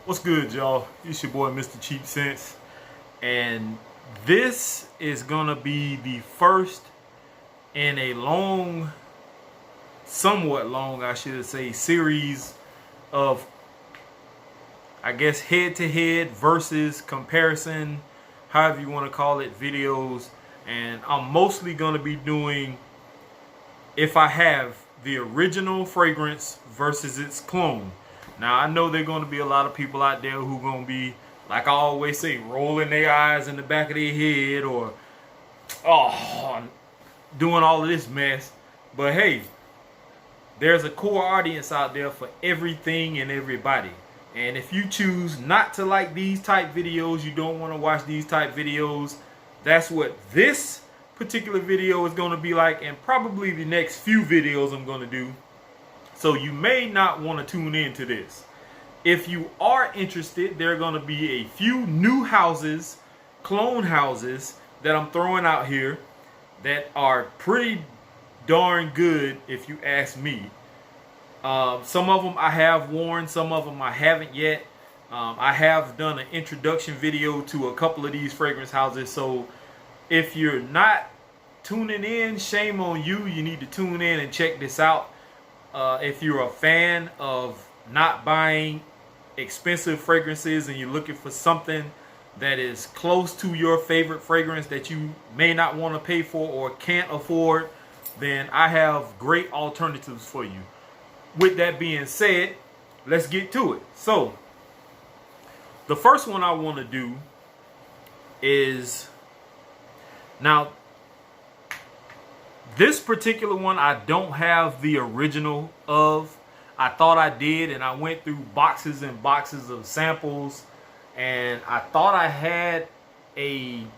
What's good, y'all? It's your boy, Mr. Cheap Sense, and this is gonna be the first in a long, somewhat long, I should say, series of, I guess, head-to-head versus comparison, however you want to call it, videos. And I'm mostly gonna be doing if I have the original fragrance versus its clone. Now, I know there are going to be a lot of people out there who are going to be, like I always say, rolling their eyes in the back of their head or doing all of this mess. But hey, there's a core audience out there for everything and everybody. And if you choose not to like these type videos, you don't want to watch these type videos, that's what this particular video is going to be like, and probably the next few videos I'm going to do. So you may not want to tune into this. If you are interested, there are going to be a few new houses, clone houses, that I'm throwing out here that are pretty darn good if you ask me. Some of them I have worn, some of them I haven't yet. I have done an introduction video to a couple of these fragrance houses. So if you're not tuning in, shame on you. You need to tune in and check this out. If you're a fan of not buying expensive fragrances and you're looking for something that is close to your favorite fragrance that you may not want to pay for or can't afford, then I have great alternatives for you. With that being said, let's get to it. So, the first one I want to do is, now, this particular one I don't have the original of. I thought I did, and I went through boxes and boxes of samples, and I thought I had an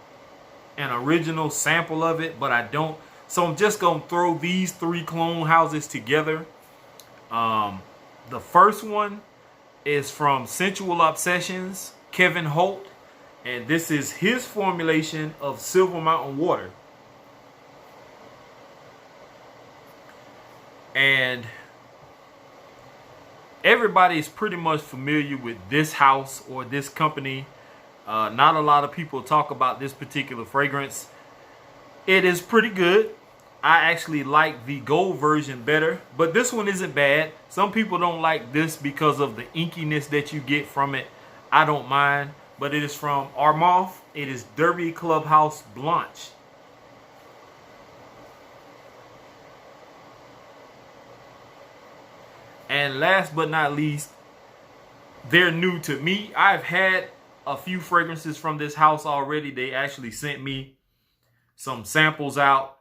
original sample of it, but I don't. So I'm just gonna throw these three clone houses together. The first one is from Scentual Obsessions, Kevin Holt, and this is his formulation of Silver Mountain Water. And everybody is pretty much familiar with this house or this company. Not a lot of people talk about this particular fragrance. It is pretty good. I actually like the gold version better, but this one isn't bad. Some people don't like this because of the inkiness that you get from it. I don't mind, but it is from Armaf. It is Derby Clubhouse Blanche. And last but not least, they're new to me. I've had a few fragrances from this house already. They actually sent me some samples out.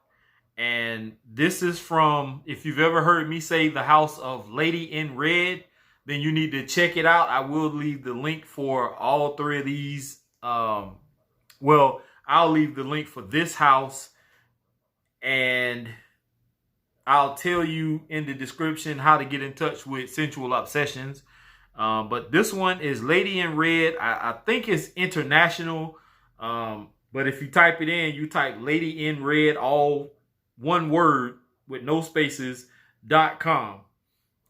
And this is from, if you've ever heard me say the house of Lady in Red, then you need to check it out. I will leave the link for all three of these. Well, I'll leave the link for this house, and I'll tell you in the description how to get in touch with Scentual Obsessions. But this one is Lady in Red. I think it's international. But if you type it in, you type Lady in Red, all one word with no spaces, .com.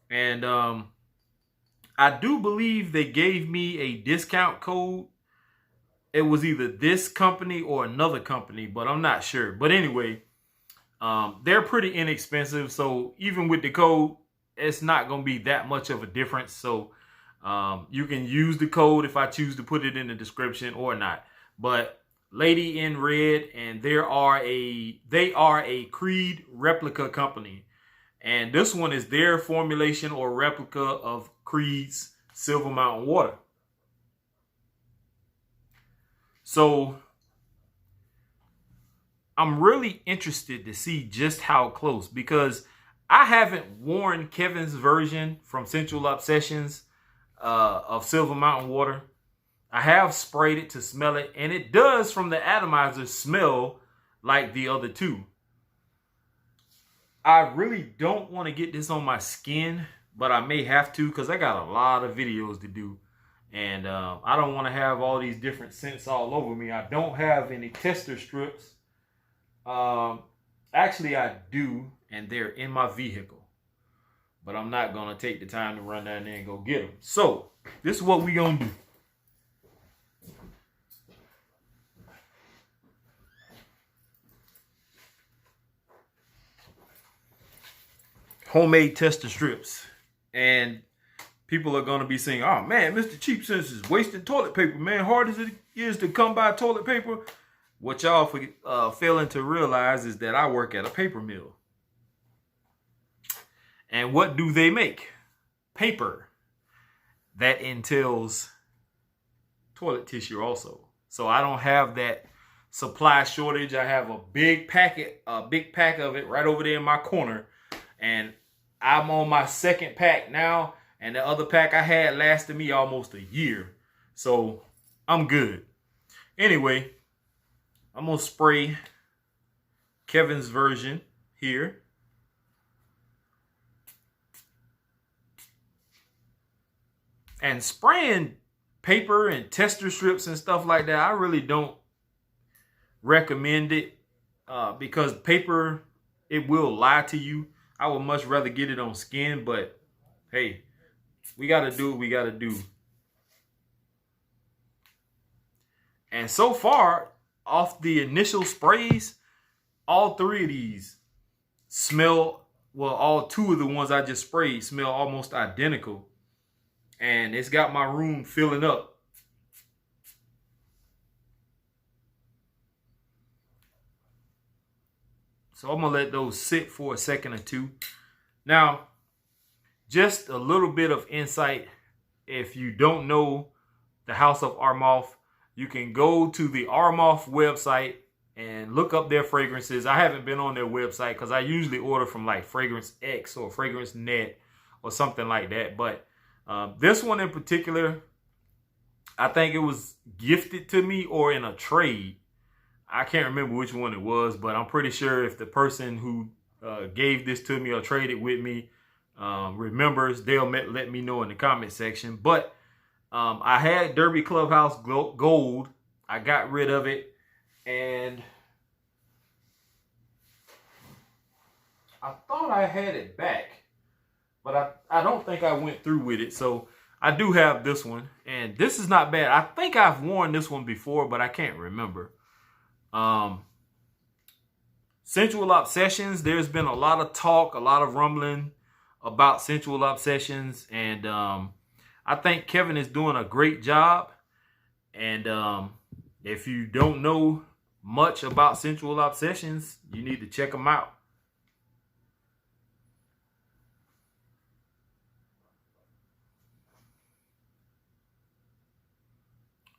And I do believe they gave me a discount code. It was either this company or another company, but I'm not sure. But anyway, they're pretty inexpensive, so even with the code, it's not going to be that much of a difference. So you can use the code if I choose to put it in the description or not. But Lady in Red, and they are a Creed replica company, and this one is their formulation or replica of Creed's Silver Mountain Water. So I'm really interested to see just how close, because I haven't worn Kevin's version from Scentual Obsessions of Silver Mountain Water. I have sprayed it to smell it, and it does, from the atomizer, smell like the other two. I really don't want to get this on my skin, but I may have to because I got a lot of videos to do. And I don't want to have all these different scents all over me. I don't have any tester strips. Actually, I do, and they're in my vehicle. but I'm not going to take the time to run down there and go get them. So this is what we going to do. Homemade tester strips. And people are going to be saying, oh man, Mr. Cheap Sense is wasting toilet paper, man. Hard as it is to come by toilet paper. What y'all failing to realize is that I work at a paper mill. And what do they make? Paper. That entails toilet tissue also. So I don't have that supply shortage. I have a big pack of it right over there in my corner. And I'm on my second pack now. And the other pack I had lasted me almost a year. So I'm good. Anyway, I'm going to spray Kevin's version here. And spraying paper and tester strips and stuff like that, I really don't recommend it because paper, it will lie to you. I would much rather get it on skin, but hey, we got to do what we got to do. And so far, off the initial sprays, all three of these smell, well, all two of the ones I just sprayed smell almost identical. And it's got my room filling up. So I'm going to let those sit for a second or two. Now, just a little bit of insight. If you don't know the House of Armaf, you can go to the Armaf website and look up their fragrances. I haven't been on their website because I usually order from like Fragrance X or Fragrance Net or something like that. But this one in particular, I think it was gifted to me or in a trade. I can't remember which one it was, but I'm pretty sure if the person who gave this to me or traded with me remembers, they'll let me know in the comment section. But I had Derby Clubhouse Gold. I got rid of it. And I thought I had it back. But I don't think I went through with it. So I do have this one. And this is not bad. I think I've worn this one before, but I can't remember. Scentual Obsessions. There's been a lot of talk, a lot of rumbling about Scentual Obsessions. And I think Kevin is doing a great job. And if you don't know much about Scentual Obsessions, you need to check them out.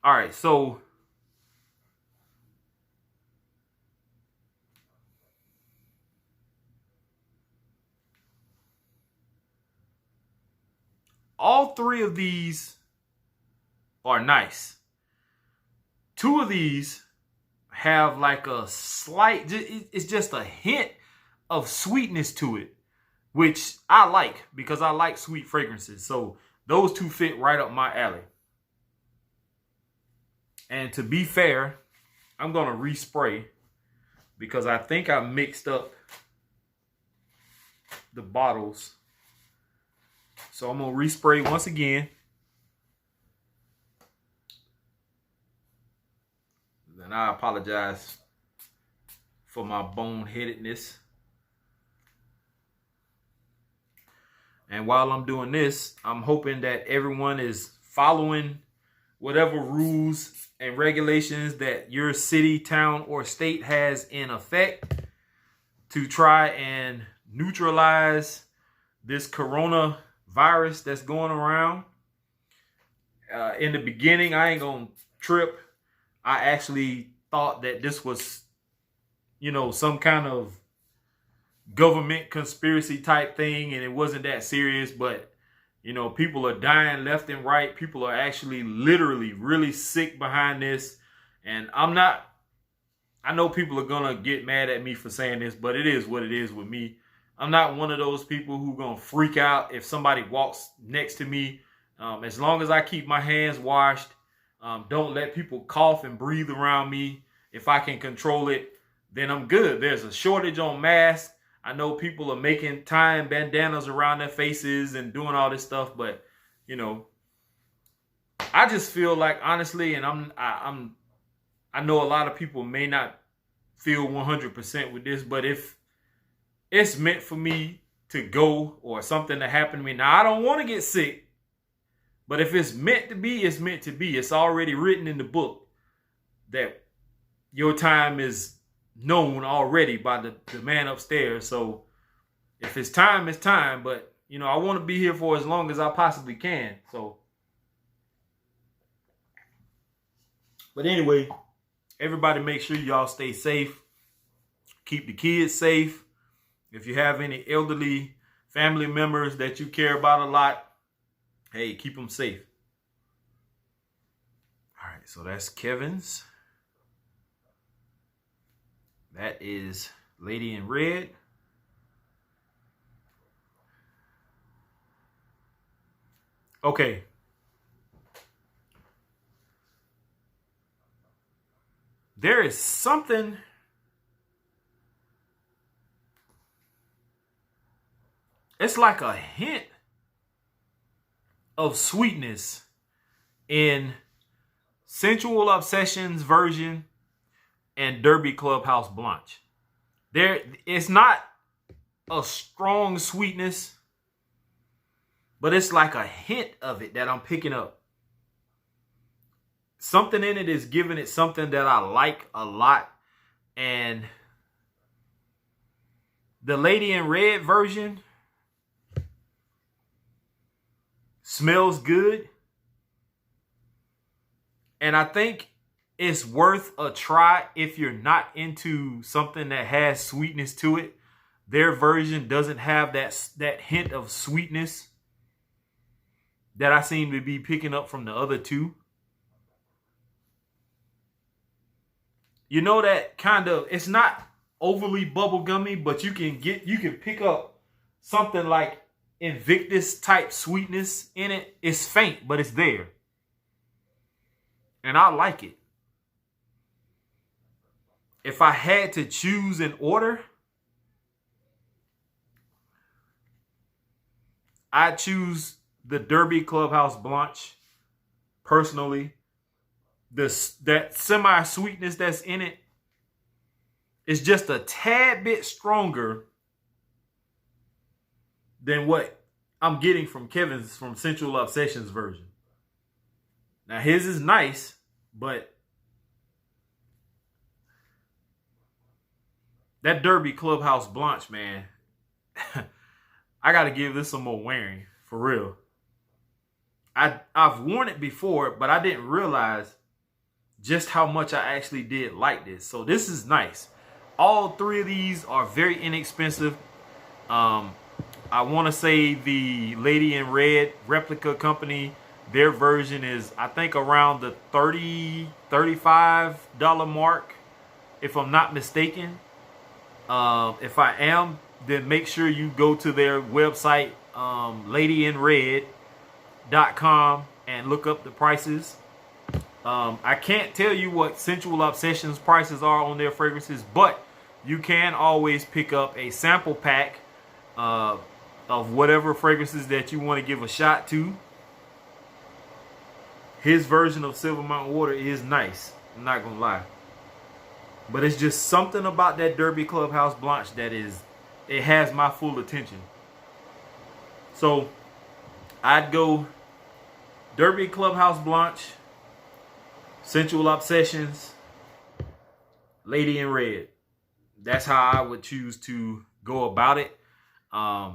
All right, so all three of these are nice. Two of these have like a slight, it's just a hint of sweetness to it, which I like because I like sweet fragrances. So those two fit right up my alley. And to be fair, I'm going to respray because I think I mixed up the bottles. So I'm going to respray once again. And I apologize for my boneheadedness. And while I'm doing this, I'm hoping that everyone is following whatever rules and regulations that your city, town, or state has in effect to try and neutralize this coronavirus that's going around. In the beginning, I ain't gonna trip. I actually thought that this was, you know, some kind of government conspiracy type thing, and it wasn't that serious. But you know, people are dying left and right. People are actually literally really sick behind this. And I know people are going to get mad at me for saying this, but it is what it is with me. I'm not one of those people who going to freak out if somebody walks next to me. As long as I keep my hands washed, don't let people cough and breathe around me. If I can control it, then I'm good. There's a shortage on masks. I know people are tying bandanas around their faces and doing all this stuff, but you know, I just feel like, honestly, and I know a lot of people may not feel 100% with this, but if it's meant for me to go or something to happen to me, now I don't want to get sick, but if it's meant to be, it's meant to be. It's already written in the book that your time is known already by the man upstairs. So if it's time, it's time. But, you know, I want to be here for as long as I possibly can. So, but anyway, everybody make sure y'all stay safe. Keep the kids safe. If you have any elderly family members that you care about a lot, hey, keep them safe. All right, so that's Kevin's. That is Lady in Red. Okay. There is something it's like a hint of sweetness in Scentual Obsessions version and Derby Clubhouse Blanche. It's not a strong sweetness, but it's like a hint of it that I'm picking up. Something in it is giving it something that I like a lot. And the Lady in Red version smells good. And I think it's worth a try if you're not into something that has sweetness to it. Their version doesn't have that hint of sweetness that I seem to be picking up from the other two. You know, that kind of, it's not overly bubblegummy, but you can pick up something like Invictus type sweetness in it. It's faint, but it's there. And I like it. If I had to choose an order, I'd choose the Derby Clubhouse Blanche personally. That semi-sweetness that's in it is just a tad bit stronger than what I'm getting from Kevin's, from Scentual Obsessions version. Now his is nice, but that Derby Clubhouse Blanche, man, I got to give this some more wearing, for real. I've worn it before, but I didn't realize just how much I actually did like this. So this is nice. All three of these are very inexpensive. I want to say the Lady in Red replica company, their version is, I think, around the $35 mark, if I'm not mistaken. If I am, then make sure you go to their website, ladyinred.com, and look up the prices. I can't tell you what Scentual Obsessions prices are on their fragrances, but you can always pick up a sample pack of whatever fragrances that you want to give a shot to. His version of Silver Mountain Water is nice, I'm not gonna lie. But it's just something about that Derby Clubhouse Blanche that it has my full attention. So I'd go Derby Clubhouse Blanche, Scentual Obsessions, Lady in Red. That's how I would choose to go about it. I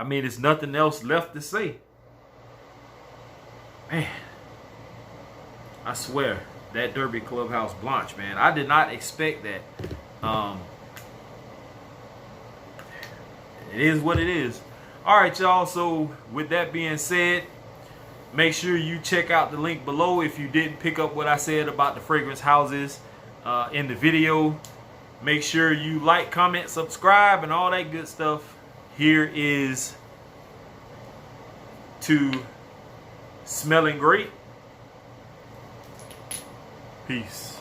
mean, there's nothing else left to say. Man, I swear, that Derby Clubhouse Blanche, man, I did not expect that. It is what it is. All right, y'all. So with that being said, make sure you check out the link below if you didn't pick up what I said about the fragrance houses in the video. Make sure you like, comment, subscribe, and all that good stuff. Here is to smelling great. Peace.